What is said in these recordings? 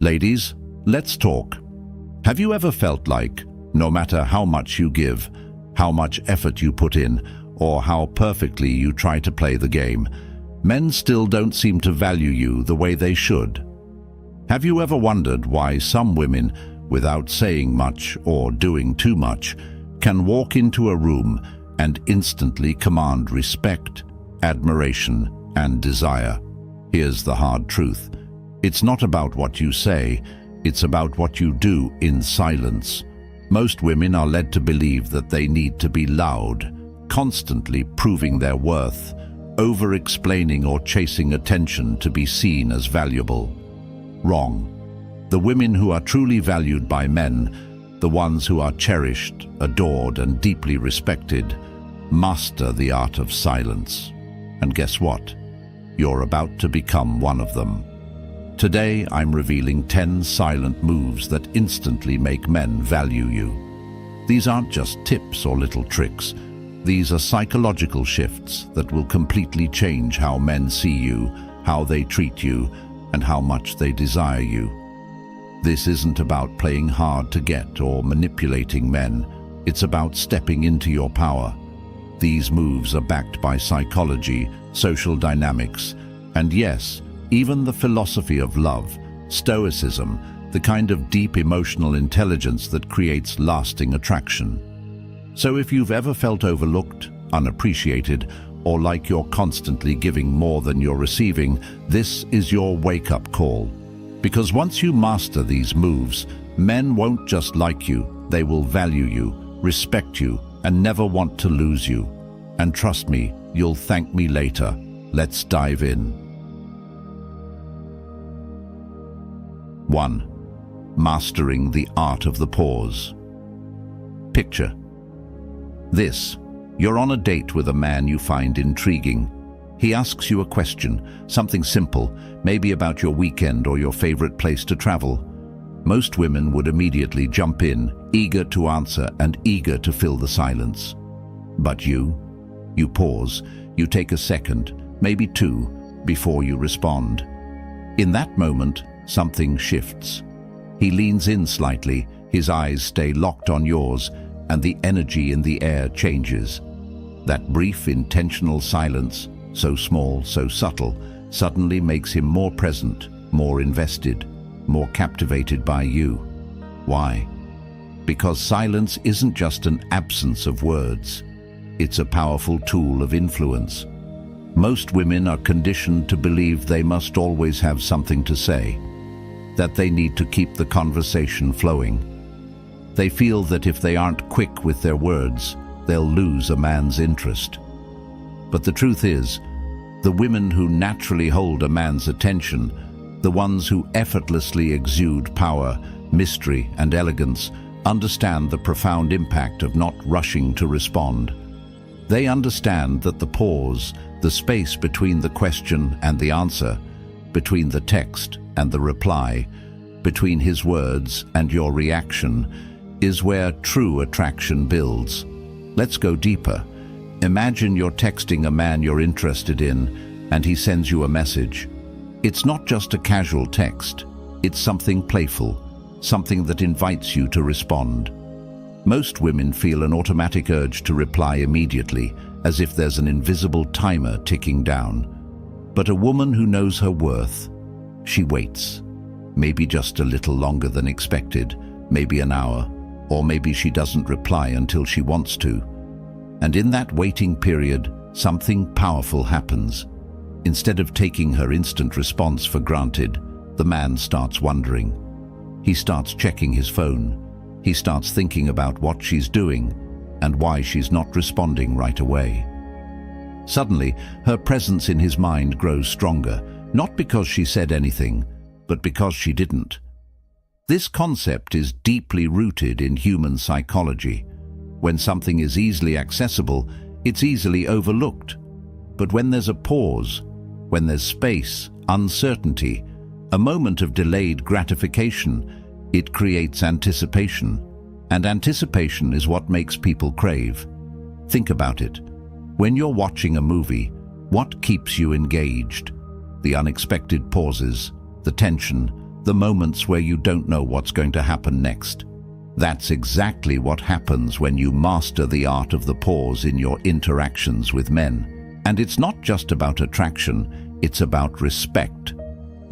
Ladies, let's talk. Have you ever felt like, no matter how much you give, how much effort you put in, or how perfectly you try to play the game, men still don't seem to value you the way they should? Have you ever wondered why some women, without saying much or doing too much, can walk into a room and instantly command respect, admiration, and desire? Here's the hard truth. It's not about what you say, it's about what you do in silence. Most women are led to believe that they need to be loud, constantly proving their worth, over-explaining or chasing attention to be seen as valuable. Wrong. The women who are truly valued by men, the ones who are cherished, adored, and deeply respected, master the art of silence. And guess what? You're about to become one of them. Today, I'm revealing 10 silent moves that instantly make men value you. These aren't just tips or little tricks. These are psychological shifts that will completely change how men see you, how they treat you, and how much they desire you. This isn't about playing hard to get or manipulating men. It's about stepping into your power. These moves are backed by psychology, social dynamics, and yes, even the philosophy of love, stoicism, the kind of deep emotional intelligence that creates lasting attraction. So if you've ever felt overlooked, unappreciated, or like you're constantly giving more than you're receiving, this is your wake-up call. Because once you master these moves, men won't just like you, they will value you, respect you, and never want to lose you. And trust me, you'll thank me later. Let's dive in. 1. Mastering the art of the pause. Picture this. You're on a date with a man you find intriguing. He asks you a question, something simple, maybe about your weekend or your favorite place to travel. Most women would immediately jump in, eager to answer and eager to fill the silence. But you pause, you take a second, maybe two, before you respond. In that moment, something shifts. He leans in slightly, his eyes stay locked on yours, and the energy in the air changes. That brief, intentional silence, so small, so subtle, suddenly makes him more present, more invested, more captivated by you. Why? Because silence isn't just an absence of words. It's a powerful tool of influence. Most women are conditioned to believe they must always have something to say, that they need to keep the conversation flowing. They feel that if they aren't quick with their words, they'll lose a man's interest. But the truth is, the women who naturally hold a man's attention, the ones who effortlessly exude power, mystery, and elegance, understand the profound impact of not rushing to respond. They understand that the pause, the space between the question and the answer, between the text and the reply, between his words and your reaction, is where true attraction builds. Let's go deeper. Imagine you're texting a man you're interested in, and he sends you a message. It's not just a casual text. It's something playful, something that invites you to respond. Most women feel an automatic urge to reply immediately, as if there's an invisible timer ticking down. But a woman who knows her worth, she waits. Maybe just a little longer than expected, maybe an hour, or maybe she doesn't reply until she wants to. And in that waiting period, something powerful happens. Instead of taking her instant response for granted, the man starts wondering. He starts checking his phone. He starts thinking about what she's doing and why she's not responding right away. Suddenly, her presence in his mind grows stronger, not because she said anything, but because she didn't. This concept is deeply rooted in human psychology. When something is easily accessible, it's easily overlooked. But when there's a pause, when there's space, uncertainty, a moment of delayed gratification, it creates anticipation. And anticipation is what makes people crave. Think about it. When you're watching a movie, what keeps you engaged? The unexpected pauses, the tension, the moments where you don't know what's going to happen next. That's exactly what happens when you master the art of the pause in your interactions with men. And it's not just about attraction, it's about respect.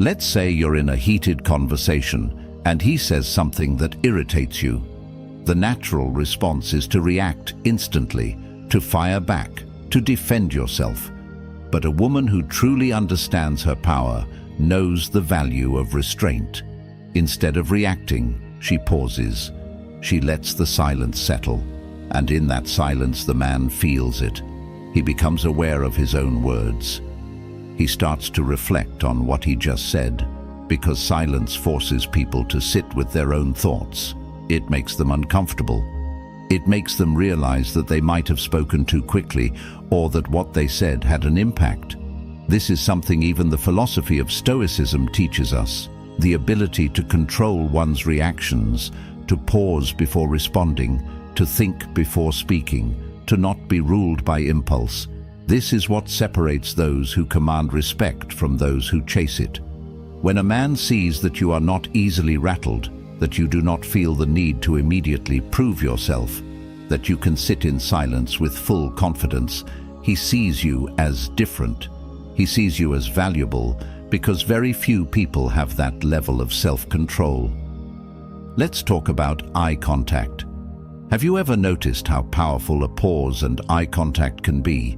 Let's say you're in a heated conversation and he says something that irritates you. The natural response is to react instantly, to fire back, to defend yourself. But a woman who truly understands her power knows the value of restraint. Instead of reacting, she pauses. She lets the silence settle, and in that silence the man feels it. He becomes aware of his own words. He starts to reflect on what he just said, because silence forces people to sit with their own thoughts. It makes them uncomfortable. It makes them realize that they might have spoken too quickly, or that what they said had an impact. This is something even the philosophy of Stoicism teaches us: the ability to control one's reactions, to pause before responding, to think before speaking, to not be ruled by impulse. This is what separates those who command respect from those who chase it. When a man sees that you are not easily rattled, that you do not feel the need to immediately prove yourself, that you can sit in silence with full confidence, he sees you as different. He sees you as valuable, because very few people have that level of self-control. Let's talk about eye contact. Have you ever noticed how powerful a pause and eye contact can be?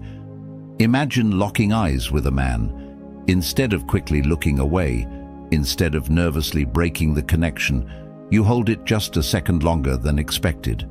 Imagine locking eyes with a man. Instead of quickly looking away, instead of nervously breaking the connection, you hold it just a second longer than expected.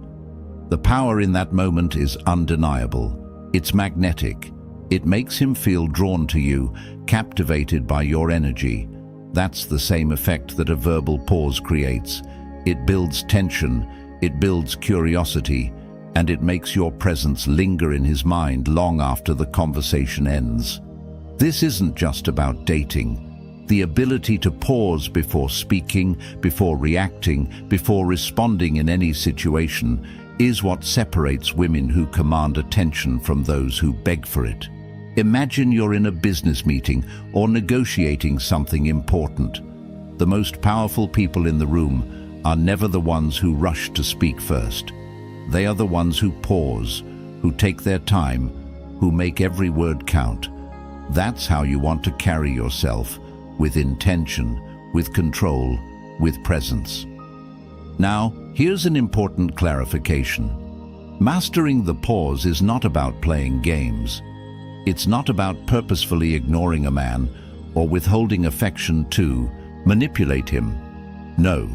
The power in that moment is undeniable. It's magnetic. It makes him feel drawn to you, captivated by your energy. That's the same effect that a verbal pause creates. It builds tension, it builds curiosity, and it makes your presence linger in his mind long after the conversation ends. This isn't just about dating. The ability to pause before speaking, before reacting, before responding in any situation is what separates women who command attention from those who beg for it. Imagine you're in a business meeting or negotiating something important. The most powerful people in the room are never the ones who rush to speak first. They are the ones who pause, who take their time, who make every word count. That's how you want to carry yourself, with intention, with control, with presence. Now, here's an important clarification. Mastering the pause is not about playing games. It's not about purposefully ignoring a man or withholding affection to manipulate him. No,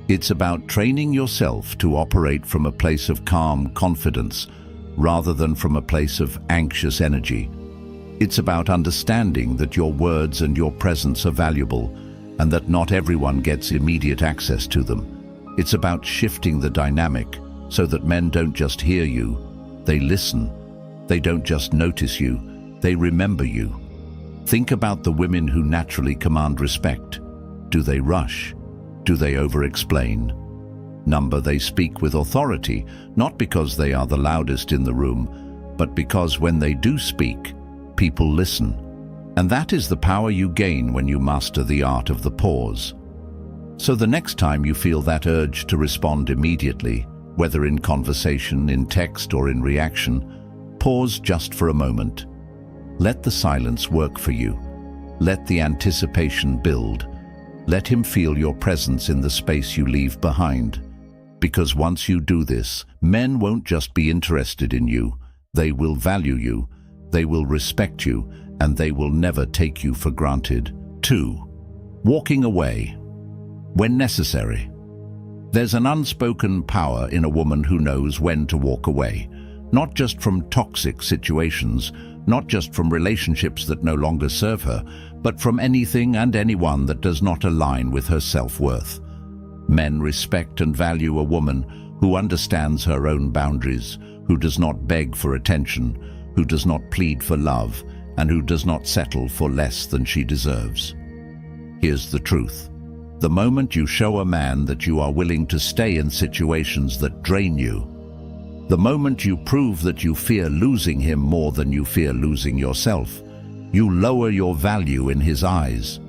it's about training yourself to operate from a place of calm confidence rather than from a place of anxious energy. It's about understanding that your words and your presence are valuable and that not everyone gets immediate access to them. It's about shifting the dynamic so that men don't just hear you, they listen. They don't just notice you, they remember you. Think about the women who naturally command respect. Do they rush? Do they over-explain? They speak with authority, not because they are the loudest in the room, but because when they do speak, people listen. And that is the power you gain when you master the art of the pause. So the next time you feel that urge to respond immediately, whether in conversation, in text, or in reaction, pause just for a moment. Let the silence work for you. Let the anticipation build. Let him feel your presence in the space you leave behind. Because once you do this, men won't just be interested in you. They will value you, they will respect you, and they will never take you for granted. 2. Walking away. When necessary. There's an unspoken power in a woman who knows when to walk away, not just from toxic situations, not just from relationships that no longer serve her, but from anything and anyone that does not align with her self-worth. Men respect and value a woman who understands her own boundaries, who does not beg for attention, who does not plead for love, and who does not settle for less than she deserves. Here's the truth. The moment you show a man that you are willing to stay in situations that drain you, the moment you prove that you fear losing him more than you fear losing yourself, you lower your value in his eyes.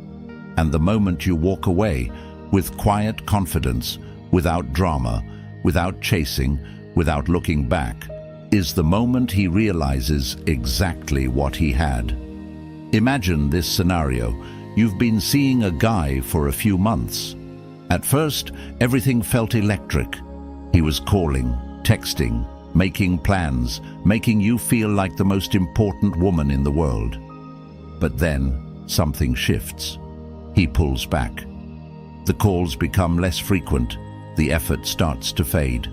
And the moment you walk away, with quiet confidence, without drama, without chasing, without looking back, is the moment he realizes exactly what he had. Imagine this scenario. You've been seeing a guy for a few months. At first, everything felt electric. He was calling, texting, making plans, making you feel like the most important woman in the world. But then, something shifts. He pulls back. The calls become less frequent. The effort starts to fade.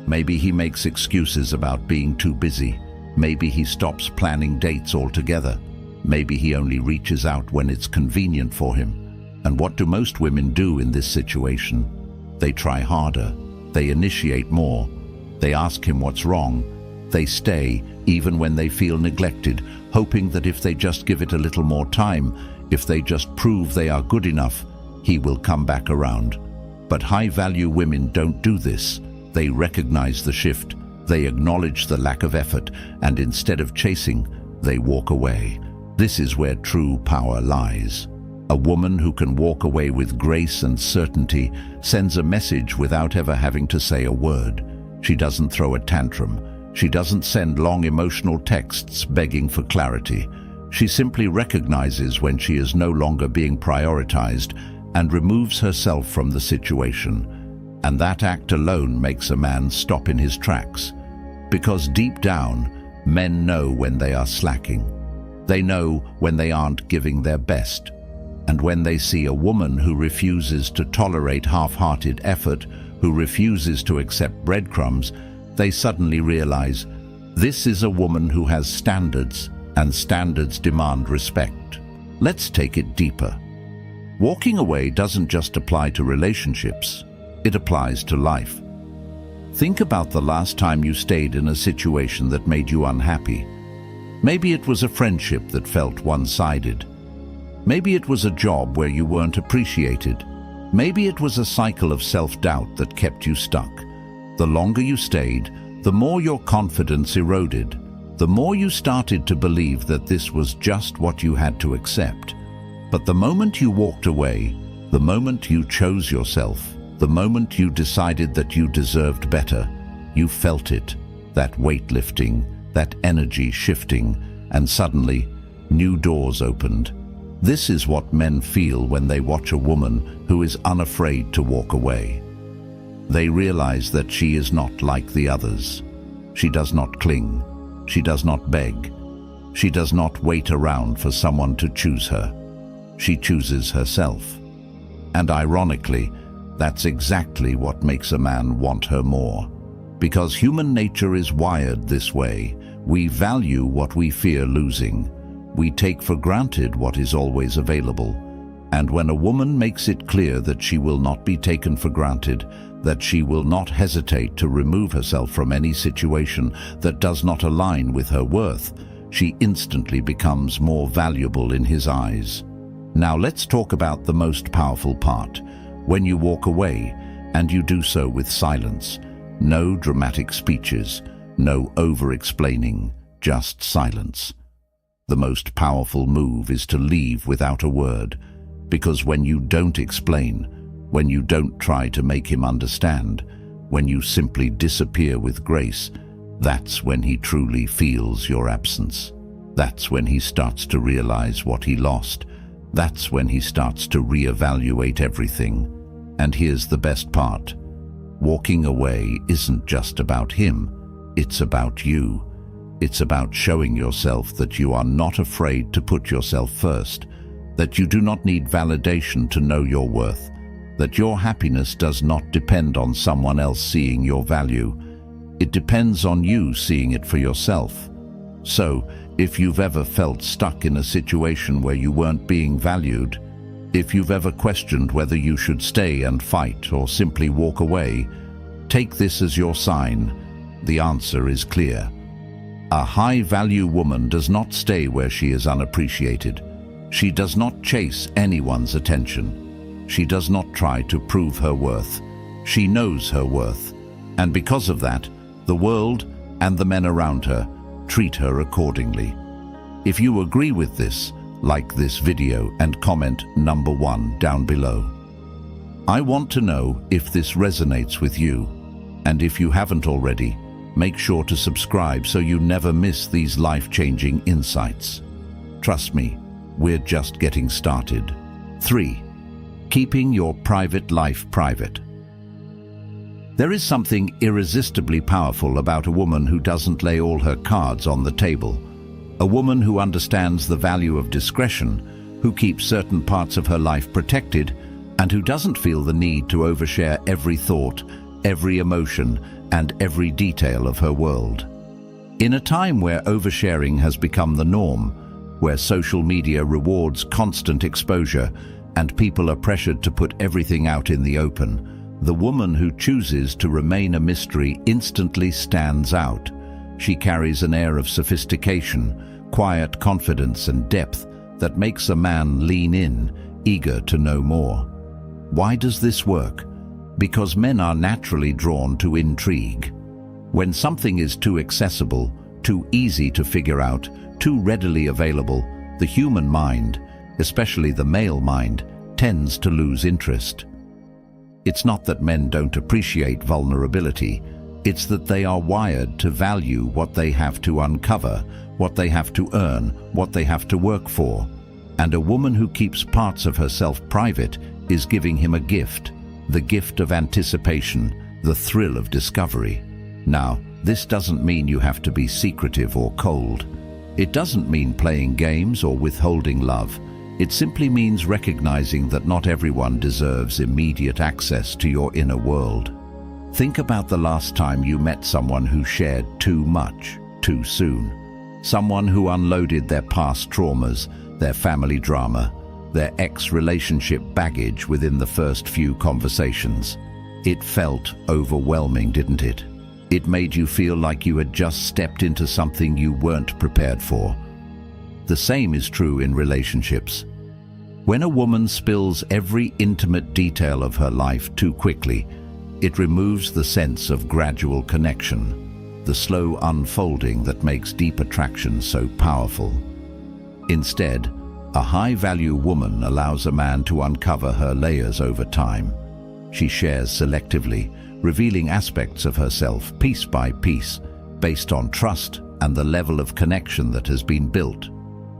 Maybe he makes excuses about being too busy. Maybe he stops planning dates altogether. Maybe he only reaches out when it's convenient for him. And what do most women do in this situation? They try harder. They initiate more. They ask him what's wrong. They stay, even when they feel neglected, hoping that if they just give it a little more time, if they just prove they are good enough, he will come back around. But high-value women don't do this. They recognize the shift. They acknowledge the lack of effort, and instead of chasing, they walk away. This is where true power lies. A woman who can walk away with grace and certainty sends a message without ever having to say a word. She doesn't throw a tantrum. She doesn't send long emotional texts begging for clarity. She simply recognizes when she is no longer being prioritized and removes herself from the situation. And that act alone makes a man stop in his tracks. Because deep down, men know when they are slacking. They know when they aren't giving their best. And when they see a woman who refuses to tolerate half-hearted effort, who refuses to accept breadcrumbs, they suddenly realize this is a woman who has standards, and standards demand respect. Let's take it deeper. Walking away doesn't just apply to relationships, it applies to life. Think about the last time you stayed in a situation that made you unhappy. Maybe it was a friendship that felt one-sided. Maybe it was a job where you weren't appreciated. Maybe it was a cycle of self-doubt that kept you stuck. The longer you stayed, the more your confidence eroded. The more you started to believe that this was just what you had to accept. But the moment you walked away, the moment you chose yourself, the moment you decided that you deserved better, you felt it, that weight lifting, that energy shifting, and suddenly, new doors opened. This is what men feel when they watch a woman who is unafraid to walk away. They realize that she is not like the others. She does not cling. She does not beg. She does not wait around for someone to choose her. She chooses herself. And ironically, that's exactly what makes a man want her more. Because human nature is wired this way. We value what we fear losing. We take for granted what is always available. And when a woman makes it clear that she will not be taken for granted, that she will not hesitate to remove herself from any situation that does not align with her worth, she instantly becomes more valuable in his eyes. Now let's talk about the most powerful part. When you walk away, and you do so with silence. No dramatic speeches, no over-explaining, just silence. The most powerful move is to leave without a word, because when you don't explain, when you don't try to make him understand, when you simply disappear with grace, that's when he truly feels your absence. That's when he starts to realize what he lost. That's when he starts to reevaluate everything. And here's the best part. Walking away isn't just about him, it's about you. It's about showing yourself that you are not afraid to put yourself first, that you do not need validation to know your worth, that your happiness does not depend on someone else seeing your value. It depends on you seeing it for yourself. So, if you've ever felt stuck in a situation where you weren't being valued, if you've ever questioned whether you should stay and fight or simply walk away, take this as your sign. The answer is clear. A high-value woman does not stay where she is unappreciated. She does not chase anyone's attention. She does not try to prove her worth. She knows her worth. And because of that, the world and the men around her treat her accordingly. If you agree with this, like this video and comment number 1 down below. I want to know if this resonates with you, and if you haven't already, make sure to subscribe so you never miss these life-changing insights. Trust me, we're just getting started. 3. Keeping your private life private. There is something irresistibly powerful about a woman who doesn't lay all her cards on the table. A woman who understands the value of discretion, who keeps certain parts of her life protected, and who doesn't feel the need to overshare every thought, every emotion, and every detail of her world. In a time where oversharing has become the norm, where social media rewards constant exposure and people are pressured to put everything out in the open, the woman who chooses to remain a mystery instantly stands out. She carries an air of sophistication, quiet confidence and depth that makes a man lean in, eager to know more. Why does this work? Because men are naturally drawn to intrigue. When something is too accessible, too easy to figure out, too readily available, the human mind, especially the male mind, tends to lose interest. It's not that men don't appreciate vulnerability, it's that they are wired to value what they have to uncover, what they have to earn, what they have to work for. And a woman who keeps parts of herself private is giving him a gift, the gift of anticipation, the thrill of discovery. Now, this doesn't mean you have to be secretive or cold. It doesn't mean playing games or withholding love. It simply means recognizing that not everyone deserves immediate access to your inner world. Think about the last time you met someone who shared too much, too soon. Someone who unloaded their past traumas, their family drama, their ex-relationship baggage within the first few conversations. It felt overwhelming, didn't it? It made you feel like you had just stepped into something you weren't prepared for. The same is true in relationships. When a woman spills every intimate detail of her life too quickly, it removes the sense of gradual connection, the slow unfolding that makes deep attraction so powerful. Instead, a high-value woman allows a man to uncover her layers over time. She shares selectively, revealing aspects of herself piece by piece, based on trust and the level of connection that has been built.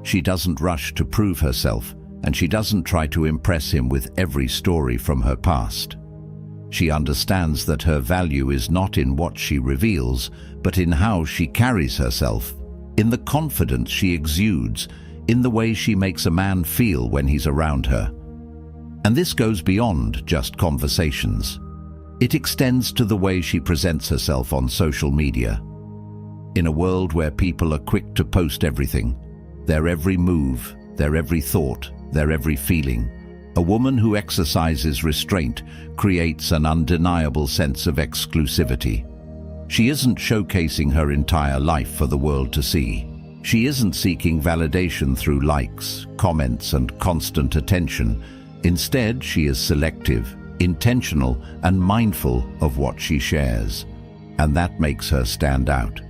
She doesn't rush to prove herself, and she doesn't try to impress him with every story from her past. She understands that her value is not in what she reveals, but in how she carries herself, in the confidence she exudes, in the way she makes a man feel when he's around her. And this goes beyond just conversations. It extends to the way she presents herself on social media. In a world where people are quick to post everything, their every move, their every thought, their every feeling, a woman who exercises restraint creates an undeniable sense of exclusivity. She isn't showcasing her entire life for the world to see. She isn't seeking validation through likes, comments, and constant attention. Instead, she is selective, intentional, and mindful of what she shares. And that makes her stand out.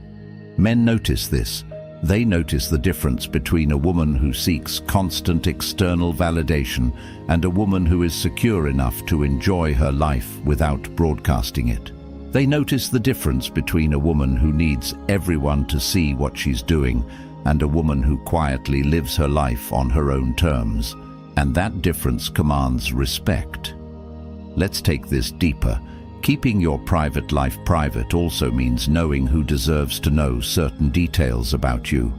Men notice this. They notice the difference between a woman who seeks constant external validation and a woman who is secure enough to enjoy her life without broadcasting it. They notice the difference between a woman who needs everyone to see what she's doing and a woman who quietly lives her life on her own terms. And that difference commands respect. Let's take this deeper. Keeping your private life private also means knowing who deserves to know certain details about you.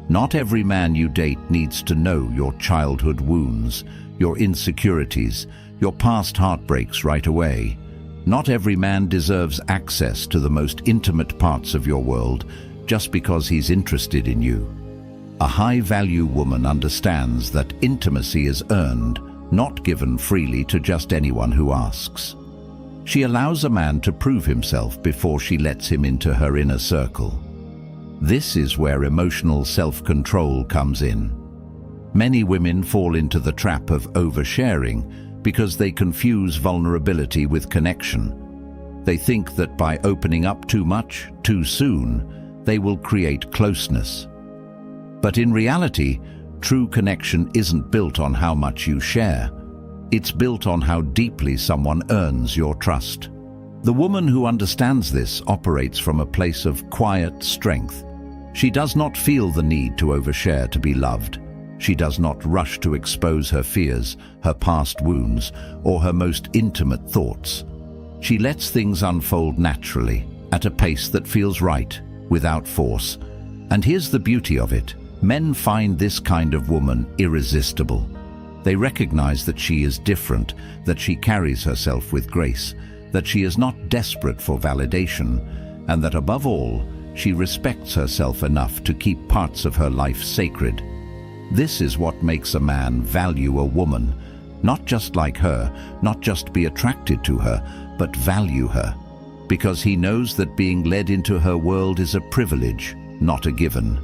Not every man you date needs to know your childhood wounds, your insecurities, your past heartbreaks right away. Not every man deserves access to the most intimate parts of your world just because he's interested in you. A high-value woman understands that intimacy is earned, not given freely to just anyone who asks. She allows a man to prove himself before she lets him into her inner circle. This is where emotional self-control comes in. Many women fall into the trap of oversharing because they confuse vulnerability with connection. They think that by opening up too much, too soon, they will create closeness. But in reality, True connection isn't built on how much you share. It's built on how deeply someone earns your trust. The woman who understands this operates from a place of quiet strength. She does not feel the need to overshare to be loved. She does not rush to expose her fears, her past wounds, or her most intimate thoughts. She lets things unfold naturally, at a pace that feels right, without force. And here's the beauty of it. Men find this kind of woman irresistible. They recognize that she is different, that she carries herself with grace, that she is not desperate for validation, and that above all, she respects herself enough to keep parts of her life sacred. This is what makes a man value a woman, not just like her, not just be attracted to her, but value her, because he knows that being led into her world is a privilege, not a given.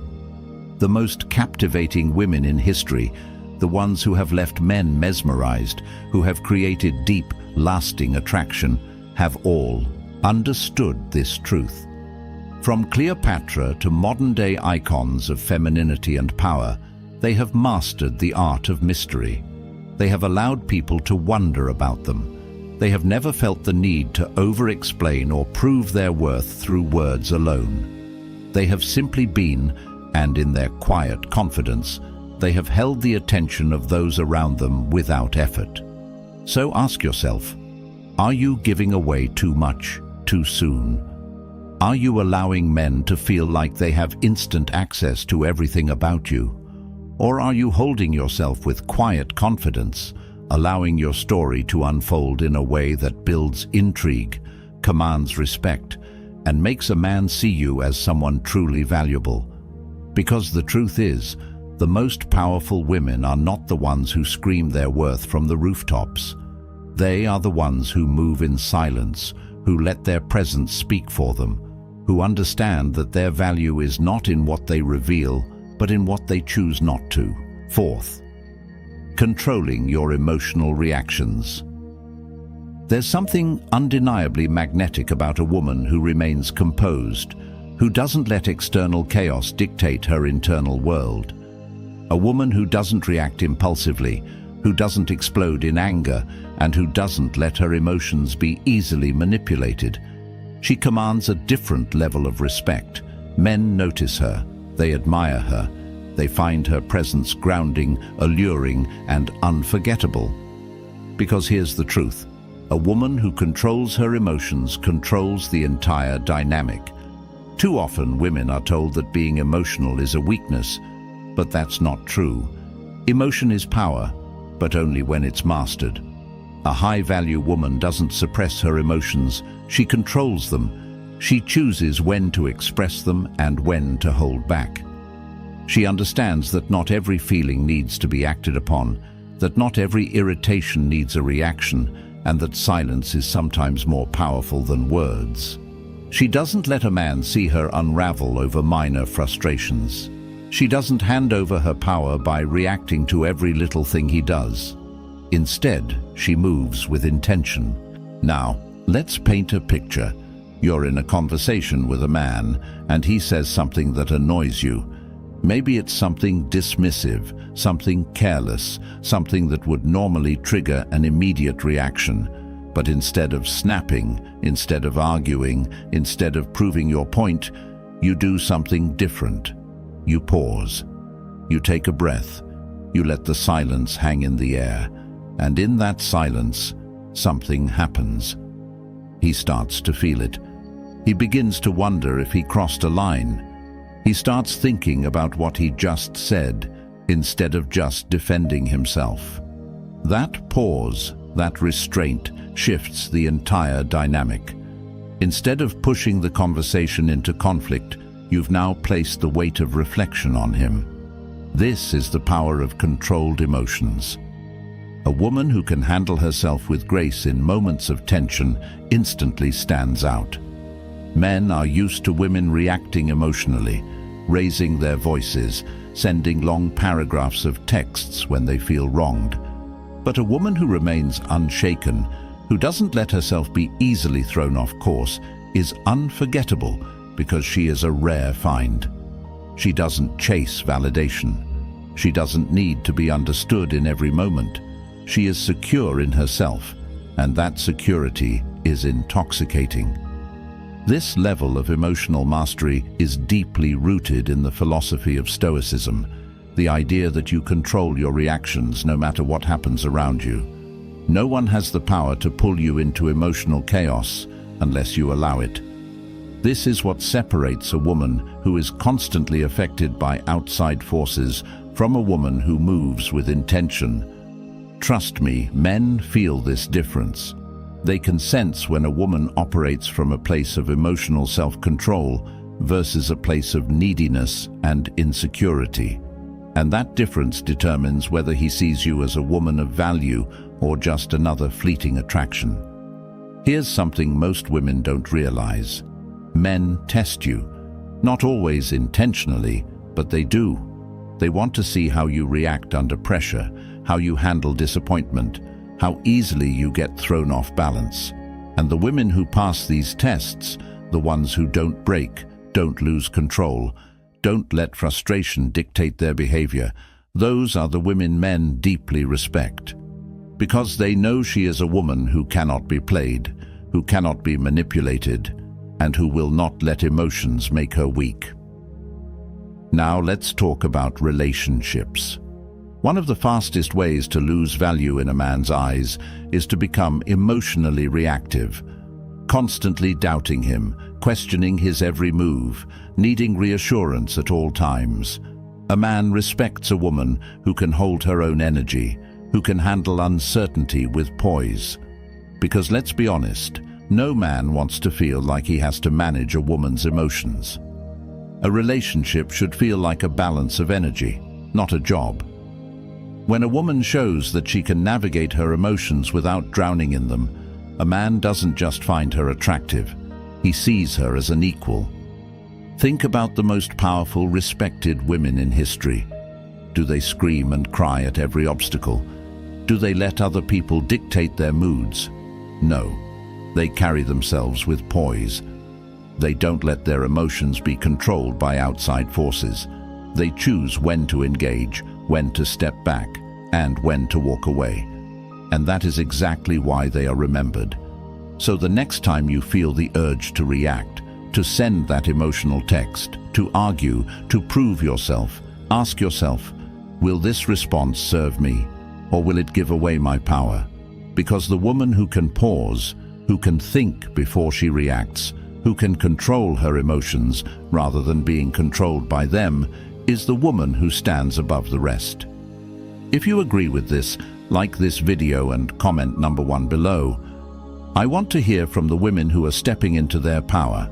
The most captivating women in history, the ones who have left men mesmerized, who have created deep, lasting attraction, have all understood this truth. From Cleopatra to modern-day icons of femininity and power, they have mastered the art of mystery. They have allowed people to wonder about them. They have never felt the need to over-explain or prove their worth through words alone. They have simply been, and in their quiet confidence, they have held the attention of those around them without effort. So ask yourself, are you giving away too much, too soon? Are you allowing men to feel like they have instant access to everything about you? Or are you holding yourself with quiet confidence, allowing your story to unfold in a way that builds intrigue, commands respect, and makes a man see you as someone truly valuable? Because the truth is, the most powerful women are not the ones who scream their worth from the rooftops. They are the ones who move in silence, who let their presence speak for them, who understand that their value is not in what they reveal, but in what they choose not to. Fourth, controlling your emotional reactions. There's something undeniably magnetic about a woman who remains composed, who doesn't let external chaos dictate her internal world. A woman who doesn't react impulsively, who doesn't explode in anger, and who doesn't let her emotions be easily manipulated. She commands a different level of respect. Men notice her, they admire her, they find her presence grounding, alluring, and unforgettable. Because here's the truth, a woman who controls her emotions controls the entire dynamic. Too often women are told that being emotional is a weakness, but that's not true. Emotion is power, but only when it's mastered. A high-value woman doesn't suppress her emotions, she controls them. She chooses when to express them and when to hold back. She understands that not every feeling needs to be acted upon, that not every irritation needs a reaction, and that silence is sometimes more powerful than words. She doesn't let a man see her unravel over minor frustrations. She doesn't hand over her power by reacting to every little thing he does. Instead, she moves with intention. Now, let's paint a picture. You're in a conversation with a man, and he says something that annoys you. Maybe it's something dismissive, something careless, something that would normally trigger an immediate reaction. But instead of snapping, instead of arguing, instead of proving your point, you do something different. You pause. You take a breath. You let the silence hang in the air. And in that silence, something happens. He starts to feel it. He begins to wonder if he crossed a line. He starts thinking about what he just said, instead of just defending himself. That pause, that restraint, shifts the entire dynamic. Instead of pushing the conversation into conflict, you've now placed the weight of reflection on him. This is the power of controlled emotions. A woman who can handle herself with grace in moments of tension instantly stands out. Men are used to women reacting emotionally, raising their voices, sending long paragraphs of texts when they feel wronged. But a woman who remains unshaken, who doesn't let herself be easily thrown off course, is unforgettable because she is a rare find. She doesn't chase validation. She doesn't need to be understood in every moment. She is secure in herself, and that security is intoxicating. This level of emotional mastery is deeply rooted in the philosophy of Stoicism, the idea that you control your reactions no matter what happens around you. No one has the power to pull you into emotional chaos unless you allow it. This is what separates a woman who is constantly affected by outside forces from a woman who moves with intention. Trust me, men feel this difference. They can sense when a woman operates from a place of emotional self-control versus a place of neediness and insecurity. And that difference determines whether he sees you as a woman of value or just another fleeting attraction. Here's something most women don't realize. Men test you, not always intentionally, but they do. They want to see how you react under pressure, how you handle disappointment, how easily you get thrown off balance. And the women who pass these tests, the ones who don't break, don't lose control, don't let frustration dictate their behavior, those are the women men deeply respect. Because they know she is a woman who cannot be played, who cannot be manipulated, and who will not let emotions make her weak. Now let's talk about relationships. One of the fastest ways to lose value in a man's eyes is to become emotionally reactive, constantly doubting him, questioning his every move, needing reassurance at all times. A man respects a woman who can hold her own energy, who can handle uncertainty with poise. Because let's be honest, no man wants to feel like he has to manage a woman's emotions. A relationship should feel like a balance of energy, not a job. When a woman shows that she can navigate her emotions without drowning in them, a man doesn't just find her attractive, he sees her as an equal. Think about the most powerful, respected women in history. Do they scream and cry at every obstacle? Do they let other people dictate their moods? No. They carry themselves with poise. They don't let their emotions be controlled by outside forces. They choose when to engage, when to step back, and when to walk away. And that is exactly why they are remembered. So the next time you feel the urge to react, to send that emotional text, to argue, to prove yourself, ask yourself, will this response serve me, or will it give away my power? Because the woman who can pause, who can think before she reacts, who can control her emotions rather than being controlled by them, is the woman who stands above the rest. If you agree with this, like this video and comment number 1 below. I want to hear from the women who are stepping into their power.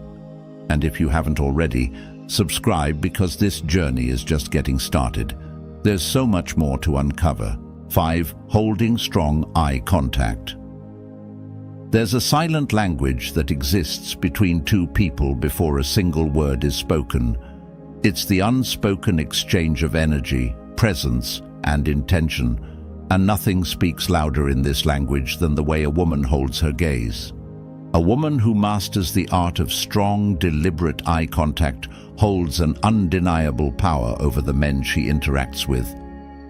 And if you haven't already, subscribe because this journey is just getting started. There's so much more to uncover. 5. Holding strong eye contact. There's a silent language that exists between two people before a single word is spoken. It's the unspoken exchange of energy, presence, and intention, and nothing speaks louder in this language than the way a woman holds her gaze. A woman who masters the art of strong, deliberate eye contact holds an undeniable power over the men she interacts with.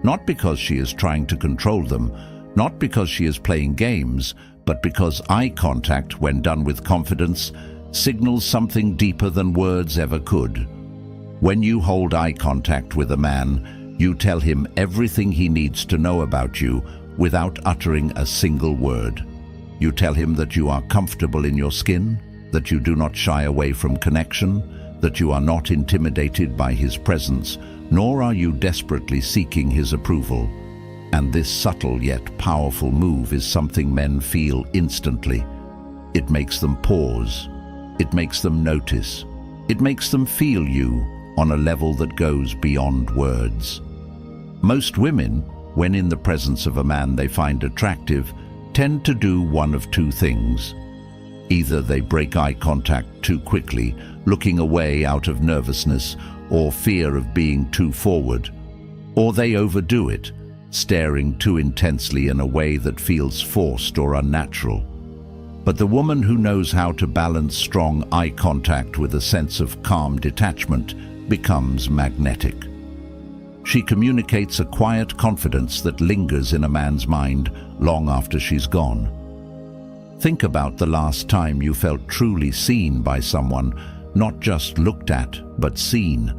Not because she is trying to control them, not because she is playing games, but because eye contact, when done with confidence, signals something deeper than words ever could. When you hold eye contact with a man, you tell him everything he needs to know about you without uttering a single word. You tell him that you are comfortable in your skin, that you do not shy away from connection, that you are not intimidated by his presence, nor are you desperately seeking his approval. And this subtle yet powerful move is something men feel instantly. It makes them pause. It makes them notice. It makes them feel you on a level that goes beyond words. Most women, when in the presence of a man they find attractive, tend to do one of two things. Either they break eye contact too quickly, looking away out of nervousness or fear of being too forward, or they overdo it, staring too intensely in a way that feels forced or unnatural. But the woman who knows how to balance strong eye contact with a sense of calm detachment becomes magnetic. She communicates a quiet confidence that lingers in a man's mind long after she's gone. Think about the last time you felt truly seen by someone, not just looked at, but seen.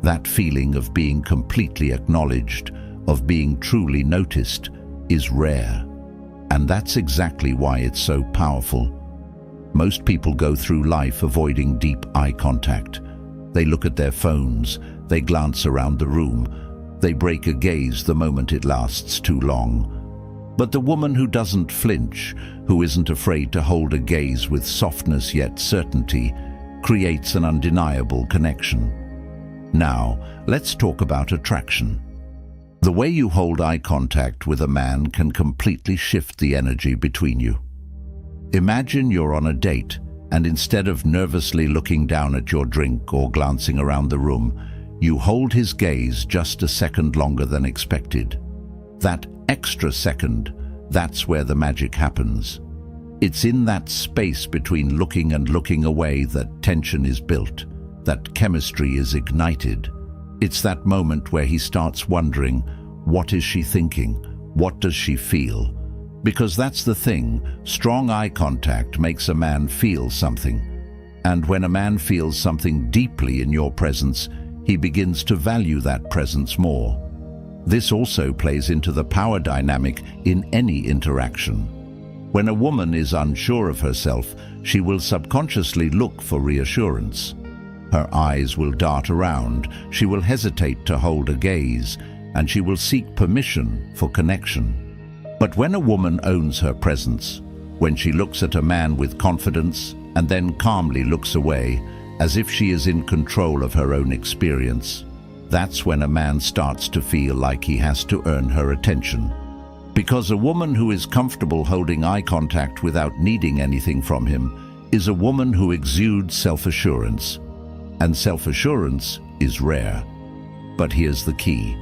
That feeling of being completely acknowledged, of being truly noticed, is rare. And that's exactly why it's so powerful. Most people go through life avoiding deep eye contact. They look at their phones, they glance around the room, they break a gaze the moment it lasts too long. But the woman who doesn't flinch, who isn't afraid to hold a gaze with softness yet certainty, creates an undeniable connection. Now, let's talk about attraction. The way you hold eye contact with a man can completely shift the energy between you. Imagine you're on a date, and instead of nervously looking down at your drink or glancing around the room, you hold his gaze just a second longer than expected. That extra second, that's where the magic happens. It's in that space between looking and looking away that tension is built, that chemistry is ignited. It's that moment where he starts wondering, what is she thinking? What does she feel? Because that's the thing, strong eye contact makes a man feel something. And when a man feels something deeply in your presence, he begins to value that presence more. This also plays into the power dynamic in any interaction. When a woman is unsure of herself, she will subconsciously look for reassurance. Her eyes will dart around, she will hesitate to hold a gaze, and she will seek permission for connection. But when a woman owns her presence, when she looks at a man with confidence and then calmly looks away, as if she is in control of her own experience, that's when a man starts to feel like he has to earn her attention. Because a woman who is comfortable holding eye contact without needing anything from him is a woman who exudes self-assurance. And self-assurance is rare. But here's the key.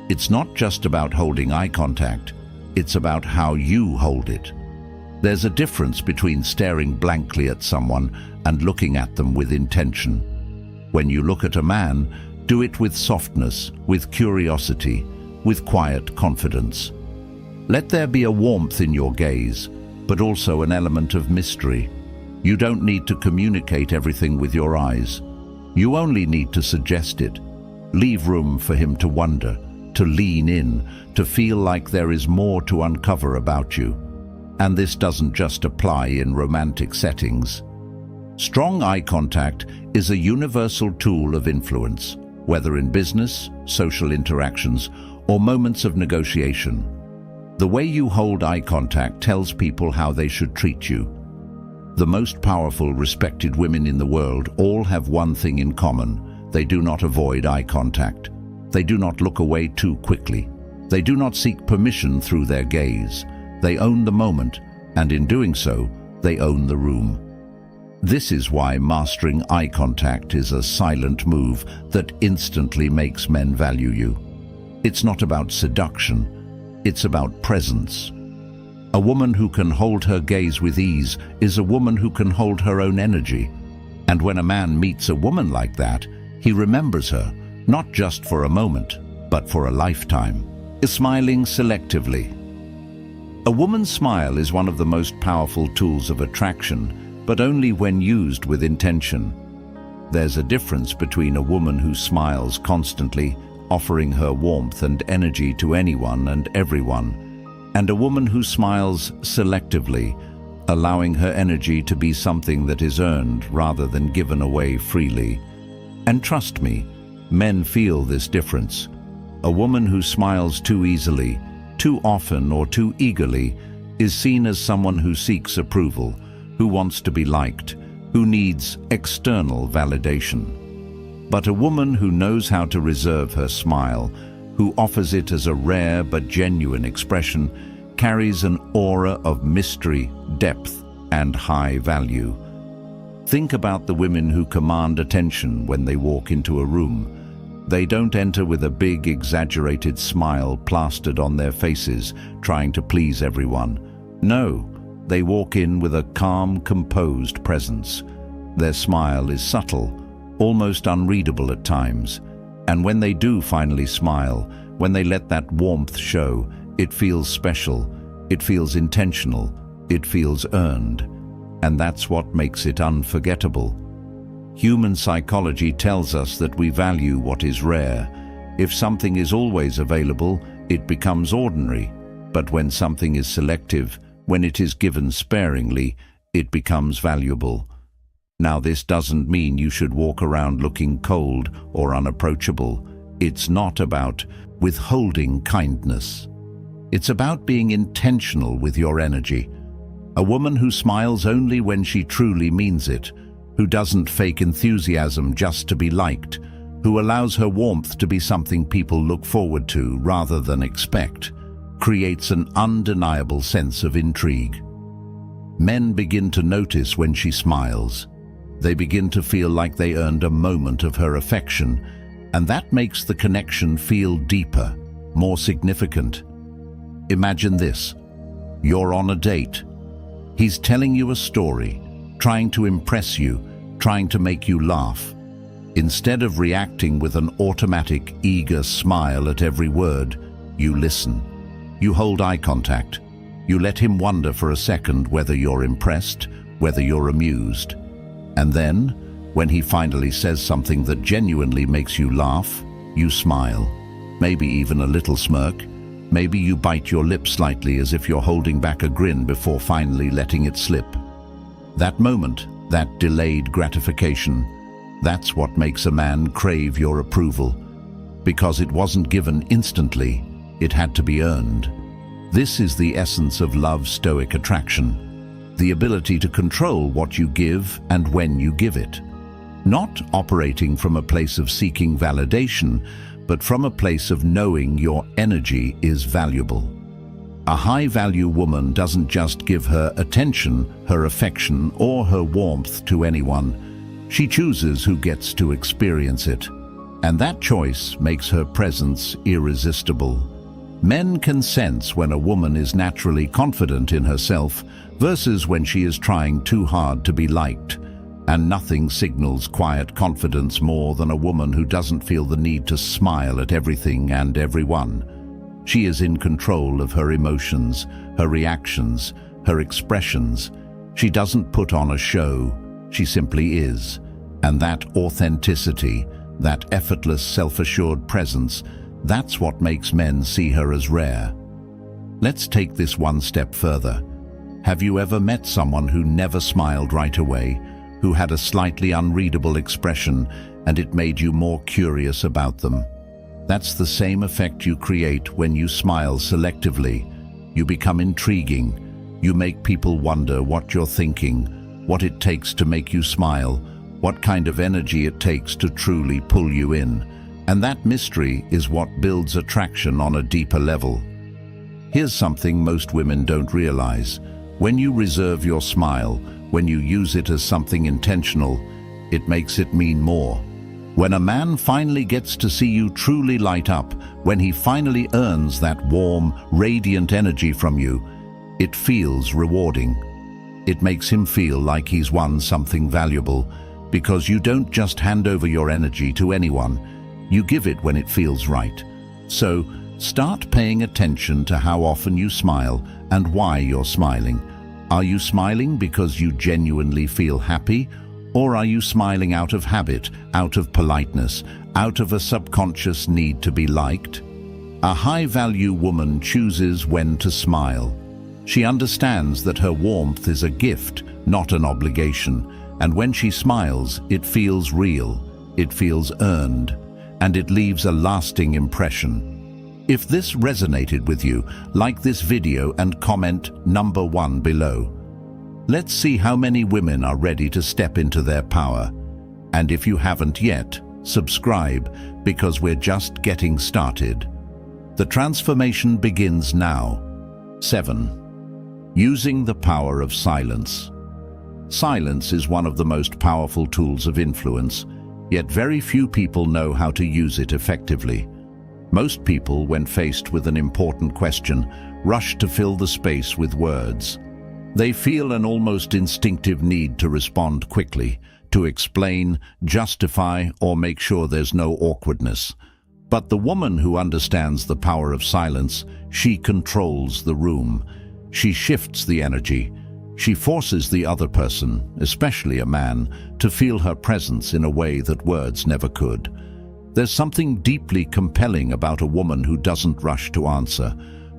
It's not just about holding eye contact, it's about how you hold it. There's a difference between staring blankly at someone and looking at them with intention. When you look at a man, do it with softness, with curiosity, with quiet confidence. Let there be a warmth in your gaze, but also an element of mystery. You don't need to communicate everything with your eyes. You only need to suggest it. Leave room for him to wonder, to lean in, to feel like there is more to uncover about you. And this doesn't just apply in romantic settings. Strong eye contact is a universal tool of influence, whether in business, social interactions, or moments of negotiation. The way you hold eye contact tells people how they should treat you. The most powerful, respected women in the world all have one thing in common. They do not avoid eye contact. They do not look away too quickly. They do not seek permission through their gaze. They own the moment, and in doing so, they own the room. This is why mastering eye contact is a silent move that instantly makes men value you. It's not about seduction, it's about presence. A woman who can hold her gaze with ease is a woman who can hold her own energy. And when a man meets a woman like that, he remembers her, not just for a moment, but for a lifetime. Smiling selectively. A woman's smile is one of the most powerful tools of attraction, but only when used with intention. There's a difference between a woman who smiles constantly, offering her warmth and energy to anyone and everyone, and a woman who smiles selectively, allowing her energy to be something that is earned rather than given away freely. And trust me, men feel this difference. A woman who smiles too easily, too often, or too eagerly is seen as someone who seeks approval, who wants to be liked, who needs external validation. But a woman who knows how to reserve her smile, who offers it as a rare but genuine expression, carries an aura of mystery, depth, and high value. Think about the women who command attention when they walk into a room. They don't enter with a big, exaggerated smile plastered on their faces, trying to please everyone. No, they walk in with a calm, composed presence. Their smile is subtle, almost unreadable at times, And when they do finally smile, when they let that warmth show, it feels special, it feels intentional, it feels earned. And that's what makes it unforgettable. Human psychology tells us that we value what is rare. If something is always available, it becomes ordinary. But when something is selective, when it is given sparingly, it becomes valuable. Now, this doesn't mean you should walk around looking cold or unapproachable. It's not about withholding kindness. It's about being intentional with your energy. A woman who smiles only when she truly means it, who doesn't fake enthusiasm just to be liked, who allows her warmth to be something people look forward to rather than expect, creates an undeniable sense of intrigue. Men begin to notice when she smiles. They begin to feel like they earned a moment of her affection, and that makes the connection feel deeper, more significant. Imagine this. You're on a date. He's telling you a story, trying to impress you, trying to make you laugh. Instead of reacting with an automatic, eager smile at every word, you listen. You hold eye contact. You let him wonder for a second whether you're impressed, whether you're amused. And then, when he finally says something that genuinely makes you laugh, you smile. Maybe even a little smirk. Maybe you bite your lip slightly as if you're holding back a grin before finally letting it slip. That moment, that delayed gratification, that's what makes a man crave your approval. Because it wasn't given instantly, it had to be earned. This is the essence of Love Stoic attraction. The ability to control what you give and when you give it. Not operating from a place of seeking validation, but from a place of knowing your energy is valuable. A high-value woman doesn't just give her attention, her affection, or her warmth to anyone. She chooses who gets to experience it. And that choice makes her presence irresistible. Men can sense when a woman is naturally confident in herself versus when she is trying too hard to be liked. And nothing signals quiet confidence more than a woman who doesn't feel the need to smile at everything and everyone. She is in control of her emotions, her reactions, her expressions. She doesn't put on a show, she simply is. And that authenticity, that effortless, self-assured presence, that's what makes men see her as rare. Let's take this one step further. Have you ever met someone who never smiled right away, who had a slightly unreadable expression, and it made you more curious about them? That's the same effect you create when you smile selectively. You become intriguing. You make people wonder what you're thinking, what it takes to make you smile, what kind of energy it takes to truly pull you in. And that mystery is what builds attraction on a deeper level. Here's something most women don't realize. When you reserve your smile, when you use it as something intentional, it makes it mean more. When a man finally gets to see you truly light up, when he finally earns that warm, radiant energy from you, it feels rewarding. It makes him feel like he's won something valuable, because you don't just hand over your energy to anyone. You give it when it feels right. So, start paying attention to how often you smile and why you're smiling. Are you smiling because you genuinely feel happy? Or are you smiling out of habit, out of politeness, out of a subconscious need to be liked? A high-value woman chooses when to smile. She understands that her warmth is a gift, not an obligation. And when she smiles, it feels real, it feels earned, and it leaves a lasting impression. If this resonated with you, like this video and comment number 1 below. Let's see how many women are ready to step into their power. And if you haven't yet, subscribe, because we're just getting started. The transformation begins now. 7. Using the power of silence. Silence is one of the most powerful tools of influence, yet very few people know how to use it effectively. Most people, when faced with an important question, rush to fill the space with words. They feel an almost instinctive need to respond quickly, to explain, justify, or make sure there's no awkwardness. But the woman who understands the power of silence, she controls the room. She shifts the energy. She forces the other person, especially a man, to feel her presence in a way that words never could. There's something deeply compelling about a woman who doesn't rush to answer,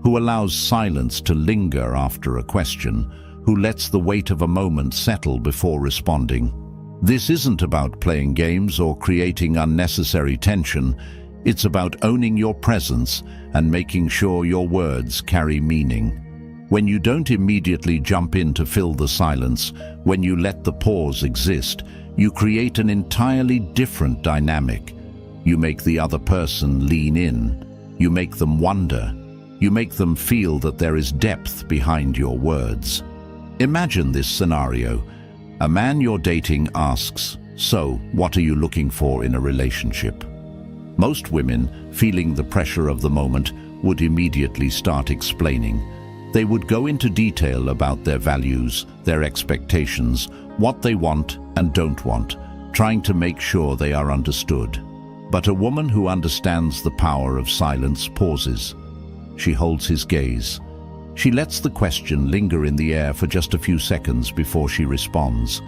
who allows silence to linger after a question, who lets the weight of a moment settle before responding. This isn't about playing games or creating unnecessary tension. It's about owning your presence and making sure your words carry meaning. When you don't immediately jump in to fill the silence, when you let the pause exist, you create an entirely different dynamic. You make the other person lean in. You make them wonder. You make them feel that there is depth behind your words. Imagine this scenario. A man you're dating asks, "So, what are you looking for in a relationship?" Most women, feeling the pressure of the moment, would immediately start explaining. They would go into detail about their values, their expectations, what they want and don't want, trying to make sure they are understood. But a woman who understands the power of silence pauses. She holds his gaze. She lets the question linger in the air for just a few seconds before she responds.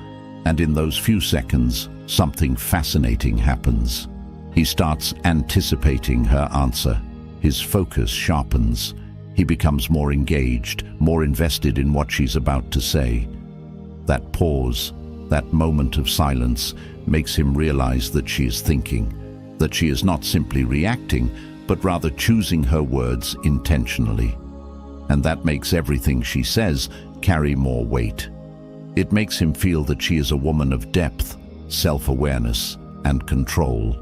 And in those few seconds, something fascinating happens. He starts anticipating her answer. His focus sharpens. He becomes more engaged, more invested in what she's about to say. That pause, that moment of silence, makes him realize that she is thinking, that she is not simply reacting, but rather choosing her words intentionally. And that makes everything she says carry more weight. It makes him feel that she is a woman of depth, self-awareness, and control.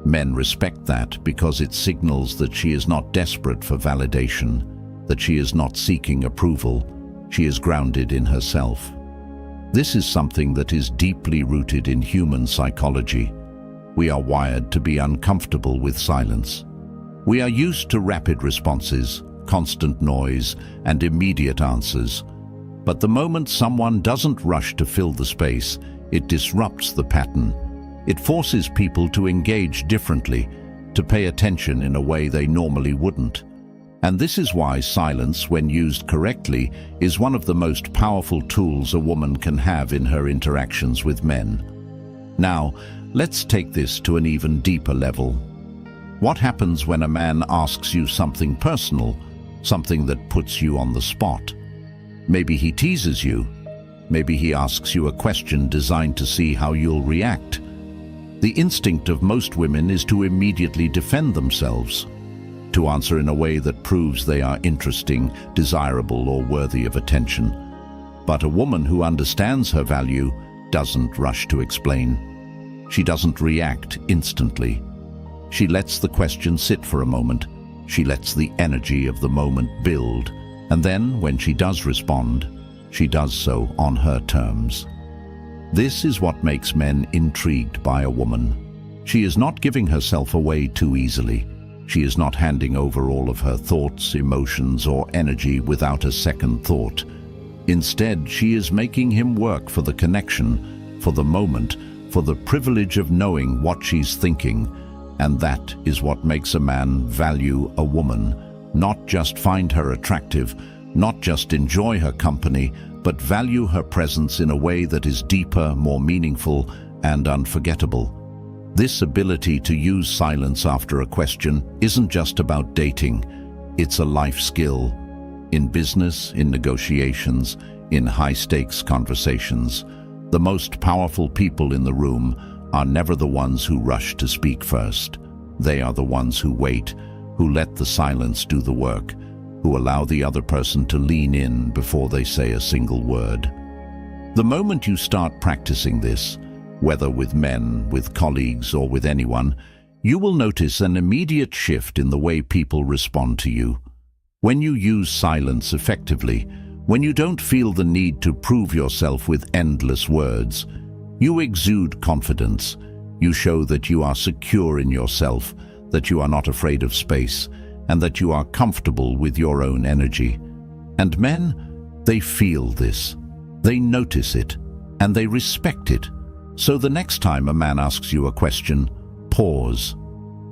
Men respect that because it signals that she is not desperate for validation, that she is not seeking approval, she is grounded in herself. This is something that is deeply rooted in human psychology. We are wired to be uncomfortable with silence. We are used to rapid responses, constant noise, and immediate answers. But the moment someone doesn't rush to fill the space, it disrupts the pattern. It forces people to engage differently, to pay attention in a way they normally wouldn't. And this is why silence, when used correctly, is one of the most powerful tools a woman can have in her interactions with men. Now, let's take this to an even deeper level. What happens when a man asks you something personal, something that puts you on the spot? Maybe he teases you. Maybe he asks you a question designed to see how you'll react. The instinct of most women is to immediately defend themselves, to answer in a way that proves they are interesting, desirable, or worthy of attention. But a woman who understands her value doesn't rush to explain. She doesn't react instantly. She lets the question sit for a moment. She lets the energy of the moment build. And then, when she does respond, she does so on her terms. This is what makes men intrigued by a woman. She is not giving herself away too easily. She is not handing over all of her thoughts, emotions, or energy without a second thought. Instead, she is making him work for the connection, for the moment, for the privilege of knowing what she's thinking. And that is what makes a man value a woman, not just find her attractive, not just enjoy her company, but value her presence in a way that is deeper, more meaningful, and unforgettable. This ability to use silence after a question isn't just about dating. It's a life skill. In business, in negotiations, in high-stakes conversations, the most powerful people in the room are never the ones who rush to speak first. They are the ones who wait, who let the silence do the work, who allow the other person to lean in before they say a single word. The moment you start practicing this, whether with men, with colleagues, or with anyone, you will notice an immediate shift in the way people respond to you. When you use silence effectively, when you don't feel the need to prove yourself with endless words, you exude confidence. You show that you are secure in yourself, that you are not afraid of space, and that you are comfortable with your own energy. And men, they feel this. They notice it, and they respect it. So the next time a man asks you a question, pause.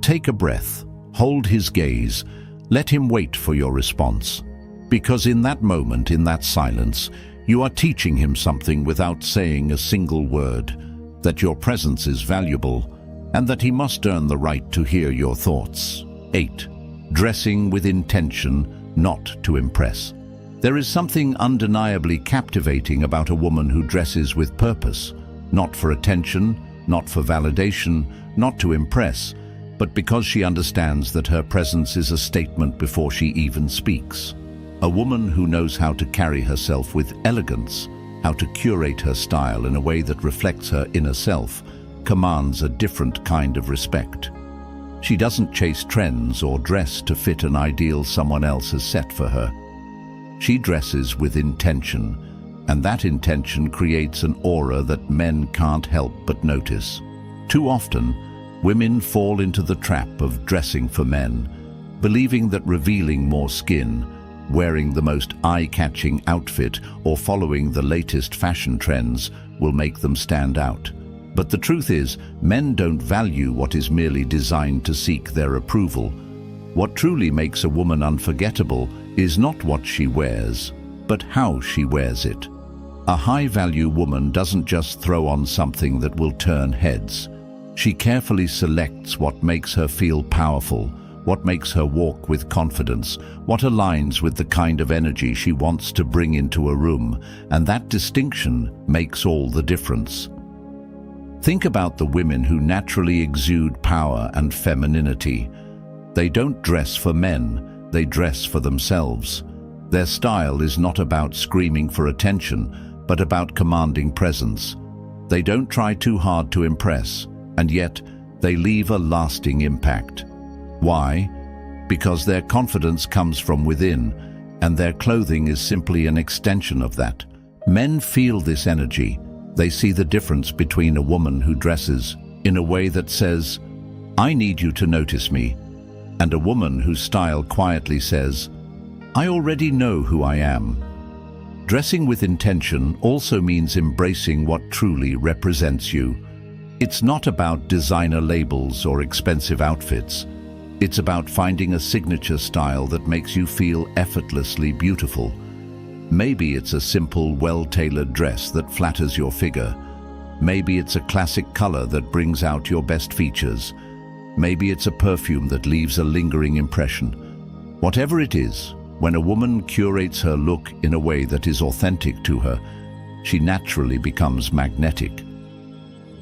Take a breath, hold his gaze, let him wait for your response. Because in that moment, in that silence, you are teaching him something without saying a single word, that your presence is valuable and that he must earn the right to hear your thoughts. 8. Dressing with intention, not to impress. There is something undeniably captivating about a woman who dresses with purpose, not for attention, not for validation, not to impress, but because she understands that her presence is a statement before she even speaks. A woman who knows how to carry herself with elegance, how to curate her style in a way that reflects her inner self, commands a different kind of respect. She doesn't chase trends or dress to fit an ideal someone else has set for her. She dresses with intention, and that intention creates an aura that men can't help but notice. Too often, women fall into the trap of dressing for men, believing that revealing more skin, wearing the most eye-catching outfit, or following the latest fashion trends will make them stand out. But the truth is, men don't value what is merely designed to seek their approval. What truly makes a woman unforgettable is not what she wears, but how she wears it. A high-value woman doesn't just throw on something that will turn heads. She carefully selects what makes her feel powerful, what makes her walk with confidence, what aligns with the kind of energy she wants to bring into a room, and that distinction makes all the difference. Think about the women who naturally exude power and femininity. They don't dress for men, they dress for themselves. Their style is not about screaming for attention, but about commanding presence. They don't try too hard to impress, and yet they leave a lasting impact. Why? Because their confidence comes from within, and their clothing is simply an extension of that. Men feel this energy. They see the difference between a woman who dresses in a way that says, "I need you to notice me," and a woman whose style quietly says, "I already know who I am." Dressing with intention also means embracing what truly represents you. It's not about designer labels or expensive outfits. It's about finding a signature style that makes you feel effortlessly beautiful. Maybe it's a simple, well-tailored dress that flatters your figure. Maybe it's a classic color that brings out your best features. Maybe it's a perfume that leaves a lingering impression. Whatever it is, when a woman curates her look in a way that is authentic to her, she naturally becomes magnetic.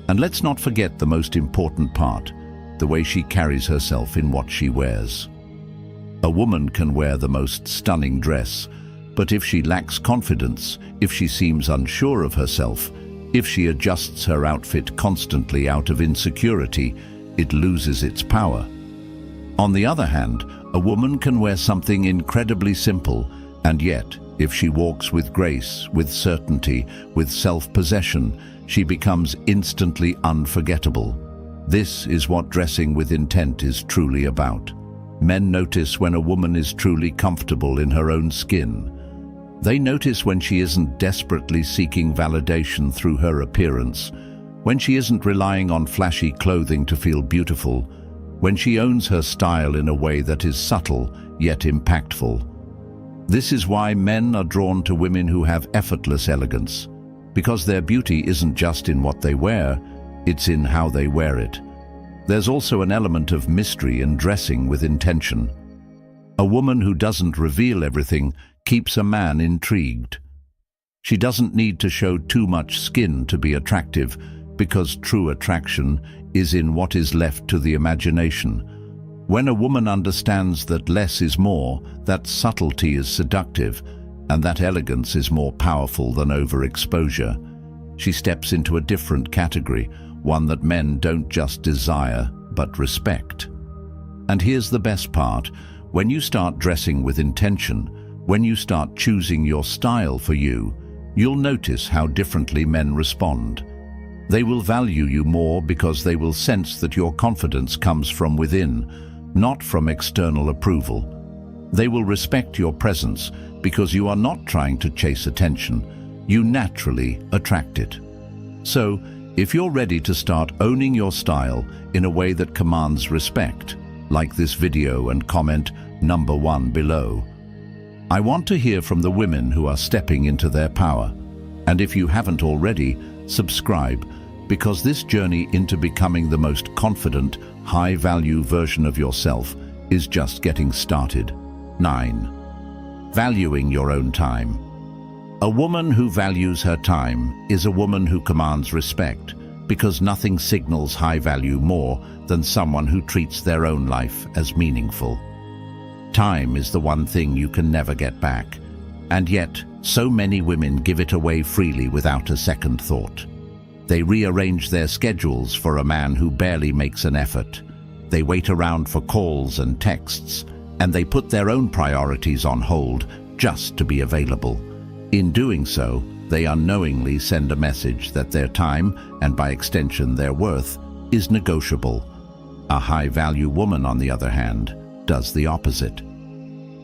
And let's not forget the most important part, the way she carries herself in what she wears. A woman can wear the most stunning dress, but if she lacks confidence, if she seems unsure of herself, if she adjusts her outfit constantly out of insecurity, it loses its power. On the other hand, a woman can wear something incredibly simple, and yet, if she walks with grace, with certainty, with self-possession, she becomes instantly unforgettable. This is what dressing with intent is truly about. Men notice when a woman is truly comfortable in her own skin. They notice when she isn't desperately seeking validation through her appearance, when she isn't relying on flashy clothing to feel beautiful, when she owns her style in a way that is subtle yet impactful. This is why men are drawn to women who have effortless elegance, because their beauty isn't just in what they wear, it's in how they wear it. There's also an element of mystery in dressing with intention. A woman who doesn't reveal everything keeps a man intrigued. She doesn't need to show too much skin to be attractive, because true attraction is in what is left to the imagination. When a woman understands that less is more, that subtlety is seductive, and that elegance is more powerful than overexposure, she steps into a different category, one that men don't just desire, but respect. And here's the best part: when you start dressing with intention, when you start choosing your style for you, you'll notice how differently men respond. They will value you more because they will sense that your confidence comes from within, not from external approval. They will respect your presence because you are not trying to chase attention. You naturally attract it. So, If you're ready to start owning your style in a way that commands respect, like this video and comment number 1 below. I want to hear from the women who are stepping into their power. And if you haven't already, subscribe, because this journey into becoming the most confident, high-value version of yourself is just getting started. 9. Valuing your own time. A woman who values her time is a woman who commands respect, because nothing signals high value more than someone who treats their own life as meaningful. Time is the one thing you can never get back, and yet so many women give it away freely without a second thought. They rearrange their schedules for a man who barely makes an effort. They wait around for calls and texts, and they put their own priorities on hold just to be available. In doing so, they unknowingly send a message that their time, and by extension their worth, is negotiable. A high-value woman, on the other hand, does the opposite.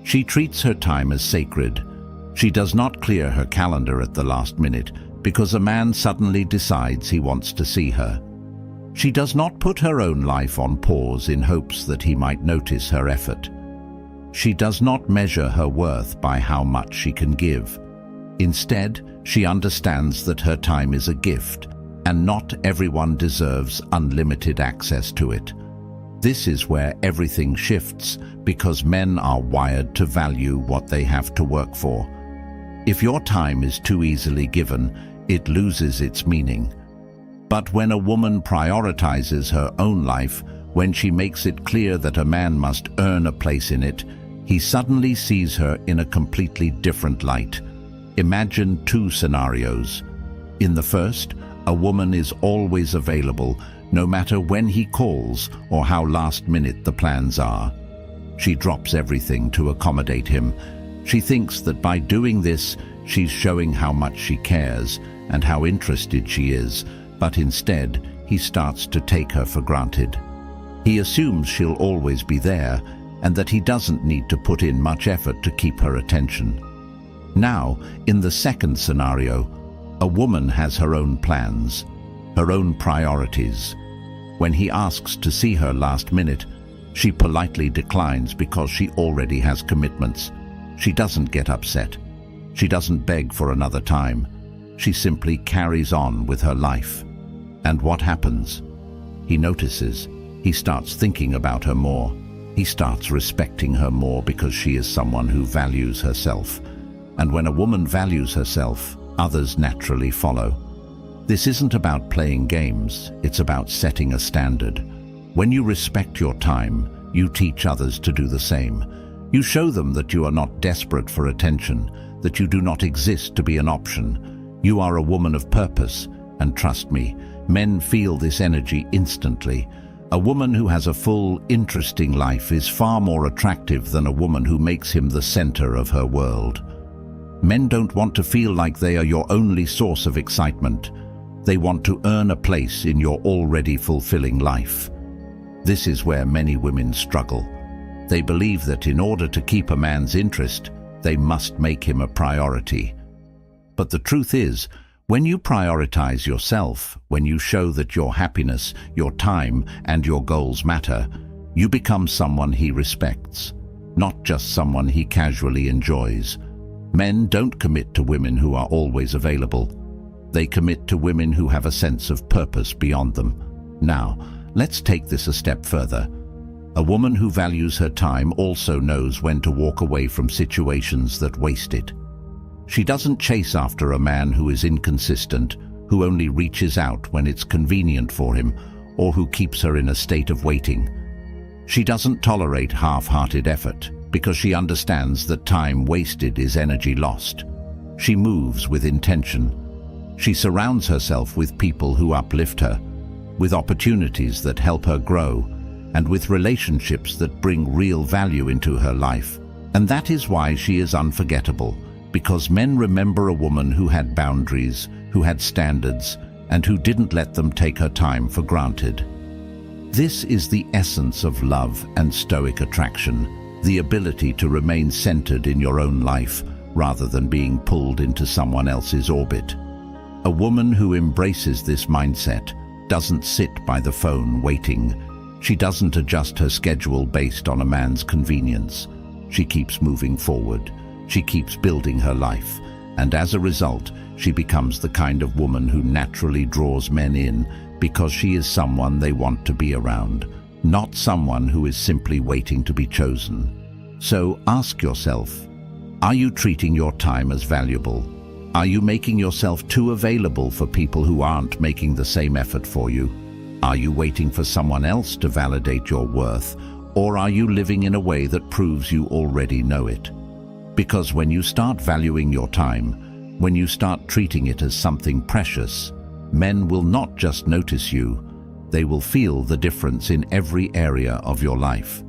She treats her time as sacred. She does not clear her calendar at the last minute because a man suddenly decides he wants to see her. She does not put her own life on pause in hopes that he might notice her effort. She does not measure her worth by how much she can give. Instead, she understands that her time is a gift, and not everyone deserves unlimited access to it. This is where everything shifts, because men are wired to value what they have to work for. If your time is too easily given, it loses its meaning. But when a woman prioritizes her own life, when she makes it clear that a man must earn a place in it, he suddenly sees her in a completely different light. Imagine 2 scenarios. In the first, a woman is always available, no matter when he calls or how last minute the plans are. She drops everything to accommodate him. She thinks that by doing this, she's showing how much she cares and how interested she is, but instead, he starts to take her for granted. He assumes she'll always be there and that he doesn't need to put in much effort to keep her attention. Now, in the second scenario, a woman has her own plans, her own priorities. When he asks to see her last minute, she politely declines because she already has commitments. She doesn't get upset. She doesn't beg for another time. She simply carries on with her life. And what happens? He notices. He starts thinking about her more. He starts respecting her more because she is someone who values herself. And when a woman values herself, others naturally follow. This isn't about playing games, it's about setting a standard. When you respect your time, you teach others to do the same. You show them that you are not desperate for attention, that you do not exist to be an option. You are a woman of purpose, and trust me, men feel this energy instantly. A woman who has a full, interesting life is far more attractive than a woman who makes him the center of her world. Men don't want to feel like they are your only source of excitement. They want to earn a place in your already fulfilling life. This is where many women struggle. They believe that in order to keep a man's interest, they must make him a priority. But the truth is, when you prioritize yourself, when you show that your happiness, your time, and your goals matter, you become someone he respects, not just someone he casually enjoys. Men don't commit to women who are always available. They commit to women who have a sense of purpose beyond them. Now, let's take this a step further. A woman who values her time also knows when to walk away from situations that waste it. She doesn't chase after a man who is inconsistent, who only reaches out when it's convenient for him, or who keeps her in a state of waiting. She doesn't tolerate half-hearted effort, because she understands that time wasted is energy lost. She moves with intention. She surrounds herself with people who uplift her, with opportunities that help her grow, and with relationships that bring real value into her life. And that is why she is unforgettable, because men remember a woman who had boundaries, who had standards, and who didn't let them take her time for granted. This is the essence of love and stoic attraction, the ability to remain centered in your own life rather than being pulled into someone else's orbit. A woman who embraces this mindset doesn't sit by the phone waiting. She doesn't adjust her schedule based on a man's convenience. She keeps moving forward. She keeps building her life. And as a result, she becomes the kind of woman who naturally draws men in because she is someone they want to be around, not someone who is simply waiting to be chosen. So ask yourself, are you treating your time as valuable? Are you making yourself too available for people who aren't making the same effort for you? Are you waiting for someone else to validate your worth, or are you living in a way that proves you already know it? Because when you start valuing your time, when you start treating it as something precious, men will not just notice you, they will feel the difference in every area of your life.